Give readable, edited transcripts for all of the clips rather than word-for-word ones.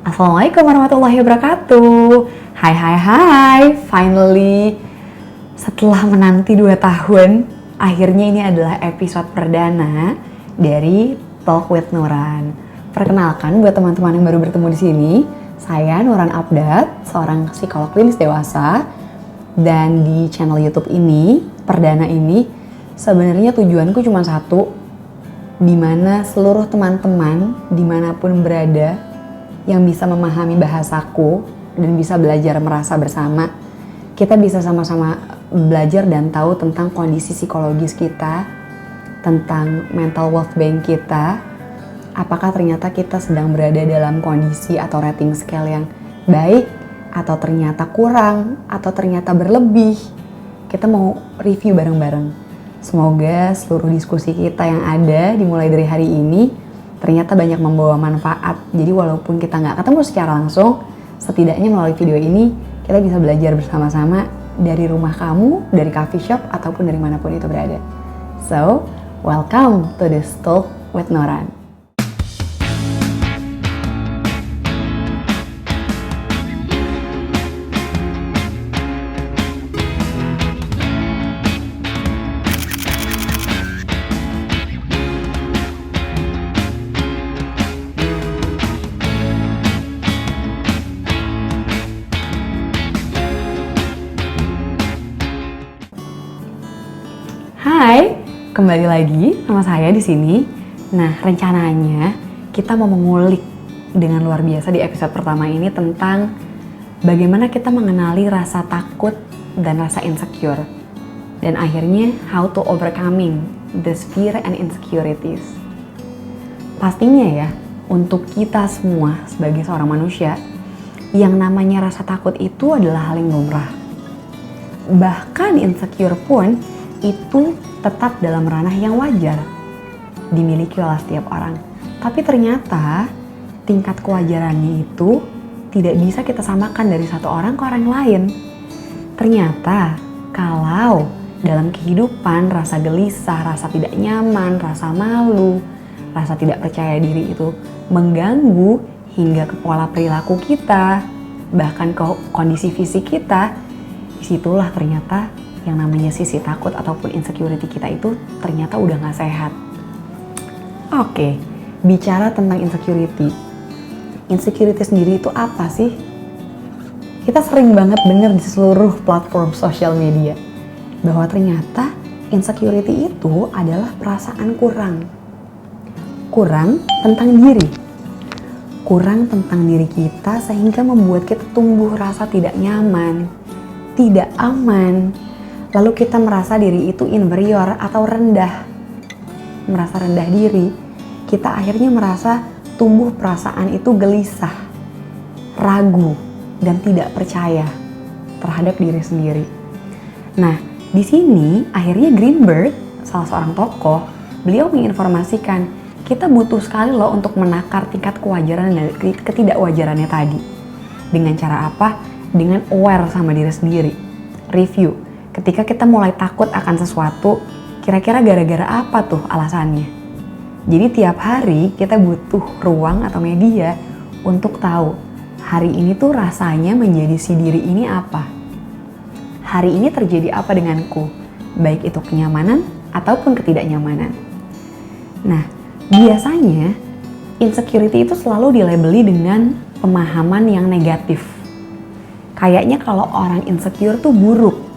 Assalamualaikum warahmatullahi wabarakatuh. Hai, finally setelah menanti 2 tahun, akhirnya ini adalah episode perdana dari Talk with Nuran. Perkenalkan buat teman-teman yang baru bertemu di sini, saya Nuran Abdat, seorang psikolog klinis dewasa. Dan di channel YouTube ini, perdana ini, sebenarnya tujuanku cuma satu, dimana seluruh teman-teman dimanapun berada yang bisa memahami bahasaku dan bisa belajar merasa bersama, kita bisa sama-sama belajar dan tahu tentang kondisi psikologis kita, tentang mental well-being kita, apakah ternyata kita sedang berada dalam kondisi atau rating scale yang baik, atau ternyata kurang, atau ternyata berlebih. Kita mau review bareng-bareng. Semoga seluruh diskusi kita yang ada dimulai dari hari ini ternyata banyak membawa manfaat. Jadi walaupun kita nggak ketemu secara langsung, setidaknya melalui video ini kita bisa belajar bersama-sama dari rumah kamu, dari coffee shop, ataupun dari manapun itu berada. So, welcome to this Talk with Nuran. Hai, kembali lagi sama saya di sini. Nah, rencananya kita mau mengulik dengan luar biasa di episode pertama ini tentang bagaimana kita mengenali rasa takut dan rasa insecure. Dan akhirnya how to overcoming this fear and insecurities. Pastinya ya, untuk kita semua sebagai seorang manusia, yang namanya rasa takut itu adalah hal yang lumrah. Bahkan insecure pun itu tetap dalam ranah yang wajar dimiliki oleh setiap orang. Tapi ternyata tingkat kewajarannya itu tidak bisa kita samakan dari satu orang ke orang lain. Ternyata kalau dalam kehidupan rasa gelisah, rasa tidak nyaman, rasa malu, rasa tidak percaya diri itu mengganggu hingga ke pola perilaku kita, bahkan ke kondisi fisik kita, disitulah ternyata yang namanya sisi takut ataupun insecurity kita itu ternyata udah gak sehat. Oke, bicara tentang insecurity. Insecurity sendiri itu apa sih? Kita sering banget dengar di seluruh platform sosial media bahwa ternyata insecurity itu adalah perasaan kurang. Kurang tentang diri. Kurang tentang diri kita sehingga membuat kita tumbuh rasa tidak nyaman, tidak aman. Lalu kita merasa diri itu inferior atau rendah. Merasa rendah diri, kita akhirnya merasa tumbuh perasaan itu gelisah, ragu, dan tidak percaya terhadap diri sendiri. Nah, di sini akhirnya Greenberg, salah seorang tokoh, beliau menginformasikan kita butuh sekali loh untuk menakar tingkat kewajaran dan ketidakwajarannya tadi. Dengan cara apa? Dengan aware sama diri sendiri. Review. Ketika kita mulai takut akan sesuatu, kira-kira gara-gara apa tuh alasannya? Jadi tiap hari kita butuh ruang atau media untuk tahu hari ini tuh rasanya menjadi si diri ini apa? Hari ini terjadi apa denganku? Baik itu kenyamanan ataupun ketidaknyamanan. Nah, biasanya insecurity itu selalu dilabeli dengan pemahaman yang negatif. Kayaknya kalau orang insecure tuh buruk.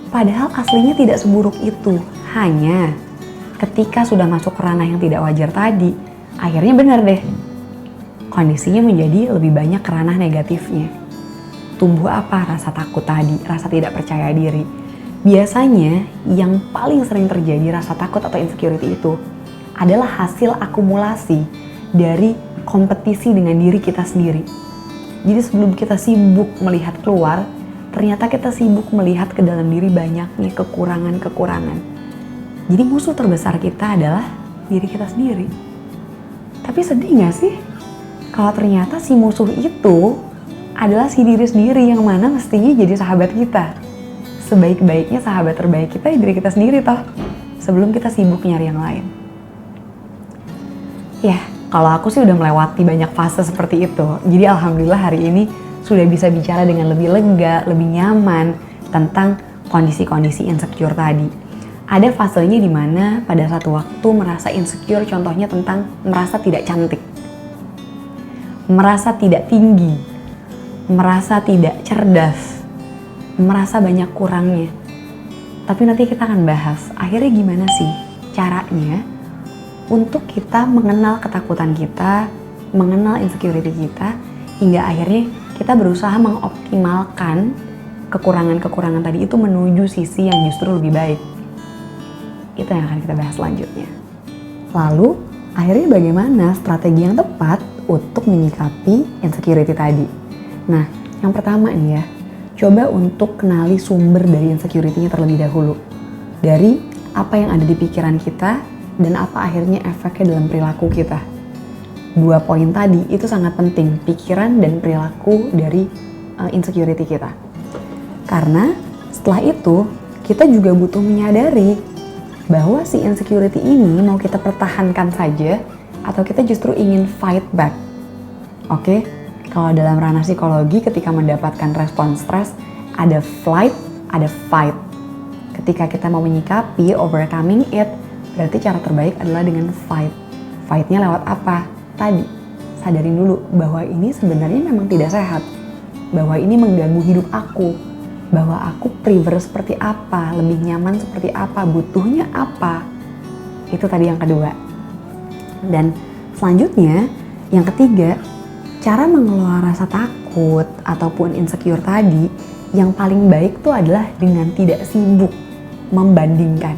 Padahal aslinya tidak seburuk itu, hanya ketika sudah masuk ke ranah yang tidak wajar tadi, akhirnya benar deh, kondisinya menjadi lebih banyak ke ranah negatifnya. Tumbuh apa? Rasa takut tadi, rasa tidak percaya diri. Biasanya yang paling sering terjadi rasa takut atau insecurity itu adalah hasil akumulasi dari kompetisi dengan diri kita sendiri. Jadi sebelum kita sibuk melihat keluar, ternyata kita sibuk melihat ke dalam diri banyaknya kekurangan-kekurangan. Jadi musuh terbesar kita adalah diri kita sendiri. Tapi sedih gak sih? Kalau ternyata si musuh itu adalah si diri sendiri yang mana mestinya jadi sahabat kita. Sebaik-baiknya sahabat terbaik kita ya diri kita sendiri toh. Sebelum kita sibuk nyari yang lain. Ya, Kalau aku sih udah melewati banyak fase seperti itu. Jadi alhamdulillah hari ini sudah bisa bicara dengan lebih lega, lebih nyaman tentang kondisi-kondisi insecure tadi. Ada fasenya di mana pada satu waktu merasa insecure, contohnya tentang merasa tidak cantik, merasa tidak tinggi, merasa tidak cerdas, merasa banyak kurangnya. Tapi nanti kita akan bahas, akhirnya gimana sih caranya untuk kita mengenal ketakutan kita, mengenal insecurity kita, hingga akhirnya kita berusaha mengoptimalkan kekurangan-kekurangan tadi itu menuju sisi yang justru lebih baik. Itu yang akan kita bahas selanjutnya. Lalu, akhirnya bagaimana strategi yang tepat untuk menyikapi insecurity tadi? Nah, yang pertama nih ya, coba untuk kenali sumber dari insecurity-nya terlebih dahulu. Dari apa yang ada di pikiran kita dan apa akhirnya efeknya dalam perilaku kita. 2 poin tadi itu sangat penting, pikiran dan perilaku dari insecurity kita. Karena setelah itu kita juga butuh menyadari bahwa si insecurity ini mau kita pertahankan saja atau kita justru ingin fight back. Oke? Kalau dalam ranah psikologi ketika mendapatkan respon stres, ada flight, ada fight. Ketika kita mau menyikapi, overcoming it, berarti cara terbaik adalah dengan fight. Fight-nya lewat apa? Tadi, sadarin dulu bahwa ini sebenarnya memang tidak sehat. Bahwa ini mengganggu hidup aku. Bahwa aku prefer seperti apa, lebih nyaman seperti apa, butuhnya apa. Itu tadi yang kedua. Dan selanjutnya, yang ketiga, cara mengelola rasa takut ataupun insecure tadi yang paling baik tuh adalah dengan tidak sibuk membandingkan.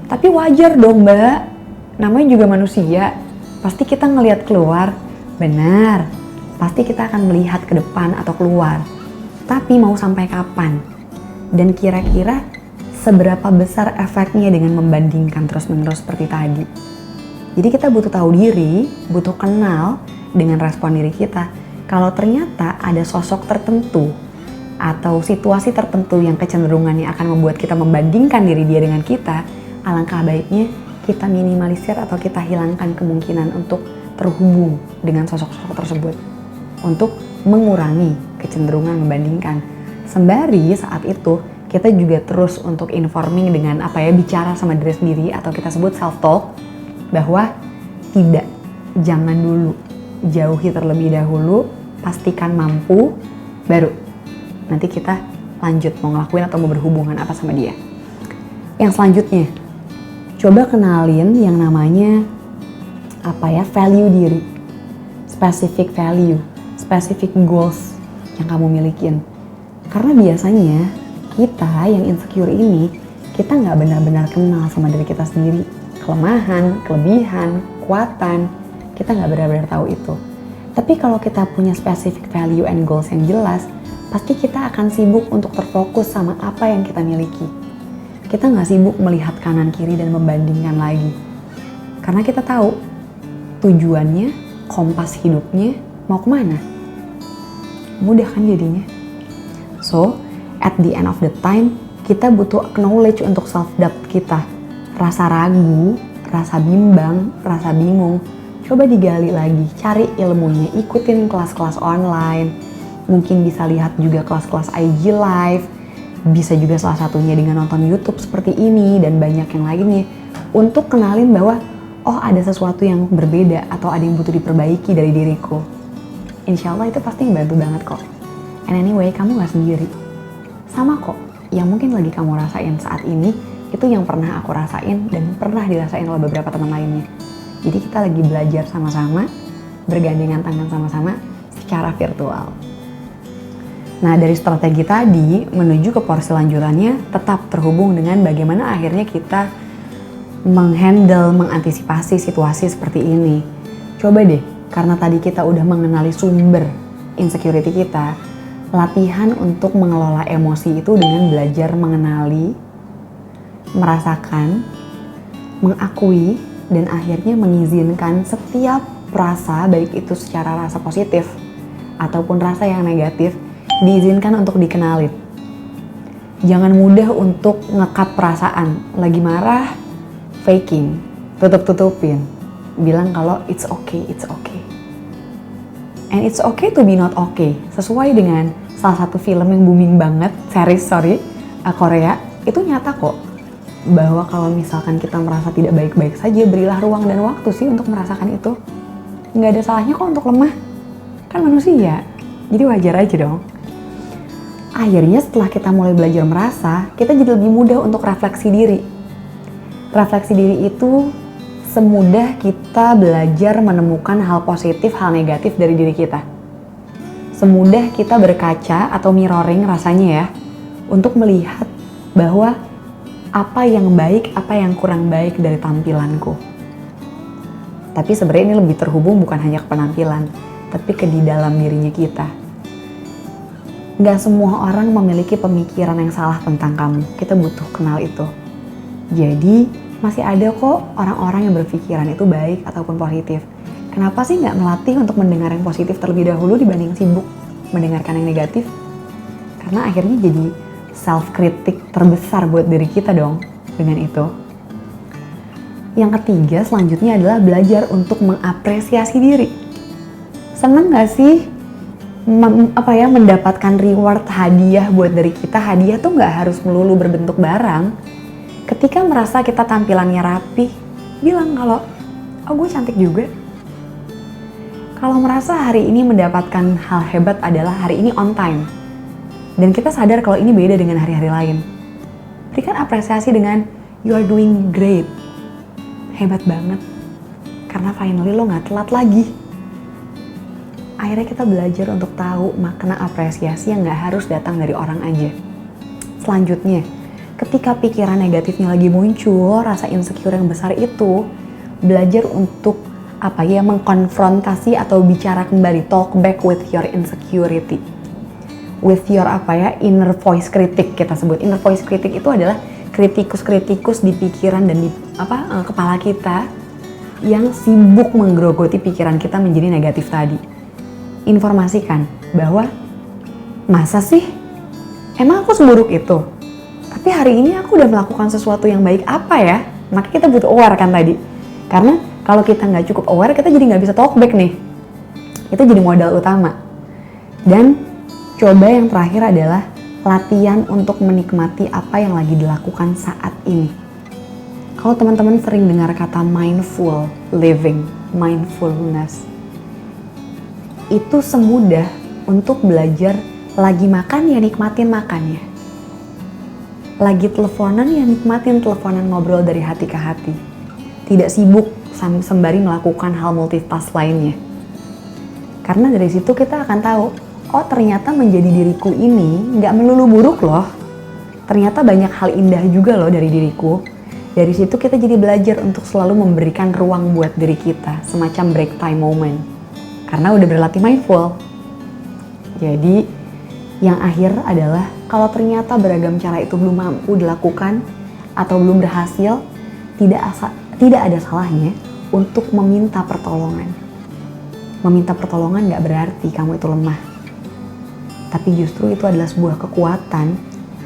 Tapi wajar dong Mbak, namanya juga manusia, pasti kita ngelihat keluar, benar, pasti kita akan melihat ke depan atau keluar. Tapi mau sampai kapan? Dan kira-kira seberapa besar efeknya dengan membandingkan terus-menerus seperti tadi? Jadi kita butuh tahu diri, butuh kenal dengan respon diri kita. Kalau ternyata ada sosok tertentu atau situasi tertentu yang kecenderungannya akan membuat kita membandingkan diri dia dengan kita, alangkah baiknya kita minimalisir atau kita hilangkan kemungkinan untuk terhubung dengan sosok-sosok tersebut untuk mengurangi kecenderungan membandingkan. Sembari saat itu kita juga terus untuk informing dengan bicara sama diri sendiri atau kita sebut self talk bahwa tidak, jangan dulu, jauhi terlebih dahulu, pastikan mampu, baru nanti kita lanjut mau ngelakuin atau mau berhubungan apa sama dia. Yang selanjutnya, coba kenalin yang namanya value diri, specific value, specific goals yang kamu milikin. Karena biasanya kita yang insecure ini, kita nggak benar-benar kenal sama diri kita sendiri. Kelemahan, kelebihan, kekuatan, kita nggak benar-benar tahu itu. Tapi kalau kita punya specific value and goals yang jelas, pasti kita akan sibuk untuk terfokus sama apa yang kita miliki. Kita nggak sibuk melihat kanan kiri dan membandingkan lagi. Karena kita tahu tujuannya, kompas hidupnya mau kemana. Mudah kan jadinya? So, at the end of the time, kita butuh acknowledge untuk self-doubt kita. Rasa ragu, rasa bimbang, rasa bingung, coba digali lagi, cari ilmunya, ikutin kelas-kelas online, mungkin bisa lihat juga kelas-kelas IG Live, bisa juga salah satunya dengan nonton YouTube seperti ini dan banyak yang lainnya, untuk kenalin bahwa oh ada sesuatu yang berbeda atau ada yang butuh diperbaiki dari diriku. Insya Allah itu pasti ngebantu banget kok. And anyway, kamu gak sendiri. Sama kok, yang mungkin lagi kamu rasain saat ini, itu yang pernah aku rasain dan pernah dirasain oleh beberapa teman lainnya. Jadi kita lagi belajar sama-sama, bergandengan tangan sama-sama secara virtual. Nah, dari strategi tadi menuju ke porsi lanjutannya tetap terhubung dengan bagaimana akhirnya kita menghandle, mengantisipasi situasi seperti ini. Coba deh, karena tadi kita udah mengenali sumber insecurity kita, latihan untuk mengelola emosi itu dengan belajar mengenali, merasakan, mengakui, dan akhirnya mengizinkan setiap rasa, baik itu secara rasa positif ataupun rasa yang negatif, diizinkan untuk dikenalin. Jangan mudah untuk nge-cut perasaan. Lagi marah, faking, tutup-tutupin. bilang kalau it's okay, it's okay. And it's okay to be not okay. Sesuai dengan salah satu film yang booming banget, series Korea, itu nyata kok. Bahwa kalau misalkan kita merasa tidak baik-baik saja, berilah ruang dan waktu sih untuk merasakan itu. Nggak ada salahnya kok untuk lemah. Kan manusia, jadi wajar aja dong. Akhirnya setelah kita mulai belajar merasa, kita jadi lebih mudah untuk refleksi diri. Refleksi diri itu semudah kita belajar menemukan hal positif, hal negatif dari diri kita. Semudah kita berkaca atau mirroring rasanya ya, untuk melihat bahwa apa yang baik, apa yang kurang baik dari tampilanku. Tapi sebenarnya ini lebih terhubung bukan hanya ke penampilan, tapi ke di dalam dirinya kita. Gak semua orang memiliki pemikiran yang salah tentang kamu. Kita butuh kenal itu. Jadi masih ada kok orang-orang yang berpikiran itu baik ataupun positif. Kenapa sih gak melatih untuk mendengar yang positif terlebih dahulu dibanding sibuk mendengarkan yang negatif? Karena akhirnya jadi self-kritik terbesar buat diri kita dong dengan itu. Yang ketiga selanjutnya adalah belajar untuk mengapresiasi diri. Seneng gak sih mendapatkan reward, hadiah buat dari kita? Hadiah tuh gak harus melulu berbentuk barang. Ketika merasa kita tampilannya rapi, bilang kalau gue cantik juga. Kalau merasa hari ini mendapatkan hal hebat adalah hari ini on time, dan kita sadar kalau ini beda dengan hari-hari lain, berikan apresiasi dengan you are doing great, hebat banget, karena finally lo gak telat lagi. Akhirnya kita belajar untuk tahu makna apresiasi yang gak harus datang dari orang aja. Selanjutnya, ketika pikiran negatifnya lagi muncul, rasa insecure yang besar itu, belajar untuk mengkonfrontasi atau bicara kembali, talk back with your insecurity. With your inner voice critic kita sebut. Inner voice critic itu adalah kritikus-kritikus di pikiran dan di kepala kita yang sibuk menggerogoti pikiran kita menjadi negatif tadi. Informasikan bahwa masa sih? Emang aku seburuk itu? Tapi hari ini aku udah melakukan sesuatu yang baik apa ya? Maka kita butuh aware kan tadi. Karena kalau kita nggak cukup aware, kita jadi nggak bisa talk back nih. Itu jadi modal utama. Dan coba yang terakhir adalah latihan untuk menikmati apa yang lagi dilakukan saat ini. Kalau teman-teman sering dengar kata mindful living, mindfulness, itu semudah untuk belajar lagi makan ya nikmatin makannya. Lagi teleponan ya nikmatin teleponan, ngobrol dari hati ke hati. Tidak sibuk sembari melakukan hal multitask lainnya. Karena dari situ kita akan tahu, oh ternyata menjadi diriku ini gak melulu buruk loh. Ternyata banyak hal indah juga loh dari diriku. Dari situ kita jadi belajar untuk selalu memberikan ruang buat diri kita, semacam break time moment. Karena udah berlatih mindful. Jadi yang akhir adalah kalau ternyata beragam cara itu belum mampu dilakukan atau belum berhasil, tidak ada salahnya untuk meminta pertolongan. Meminta pertolongan gak berarti kamu itu lemah. Tapi justru itu adalah sebuah kekuatan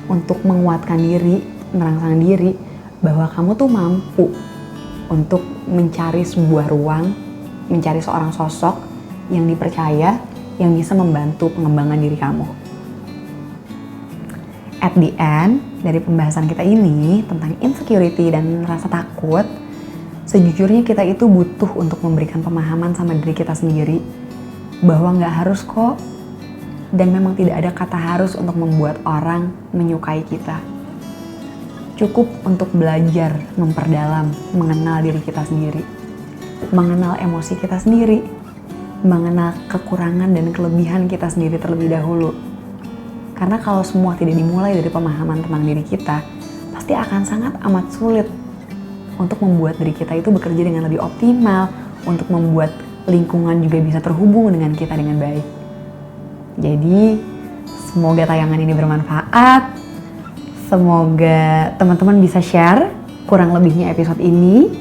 untuk menguatkan diri, merangsang diri bahwa kamu tuh mampu untuk mencari sebuah ruang, mencari seorang sosok yang dipercaya, yang bisa membantu pengembangan diri kamu. At the end dari pembahasan kita ini tentang insecurity dan rasa takut, sejujurnya kita itu butuh untuk memberikan pemahaman sama diri kita sendiri bahwa gak harus kok, dan memang tidak ada kata harus untuk membuat orang menyukai kita. Cukup untuk belajar memperdalam, mengenal diri kita sendiri, mengenal emosi kita sendiri, mengenal kekurangan dan kelebihan kita sendiri terlebih dahulu. Karena kalau semua tidak dimulai dari pemahaman tentang diri kita, pasti akan sangat amat sulit untuk membuat diri kita itu bekerja dengan lebih optimal, untuk membuat lingkungan juga bisa terhubung dengan kita dengan baik. Jadi, semoga tayangan ini bermanfaat. Semoga teman-teman bisa share kurang lebihnya episode ini,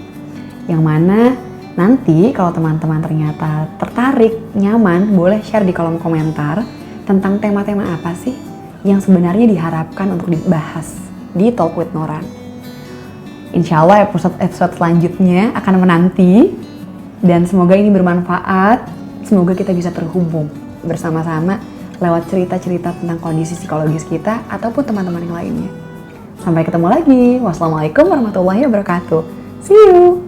yang mana nanti kalau teman-teman ternyata tertarik, nyaman, boleh share di kolom komentar tentang tema-tema apa sih yang sebenarnya diharapkan untuk dibahas di Talk with Noran. Insya Allah episode selanjutnya akan menanti. Dan semoga ini bermanfaat, semoga kita bisa terhubung bersama-sama lewat cerita-cerita tentang kondisi psikologis kita ataupun teman-teman yang lainnya. Sampai ketemu lagi. Wassalamualaikum warahmatullahi wabarakatuh. See you!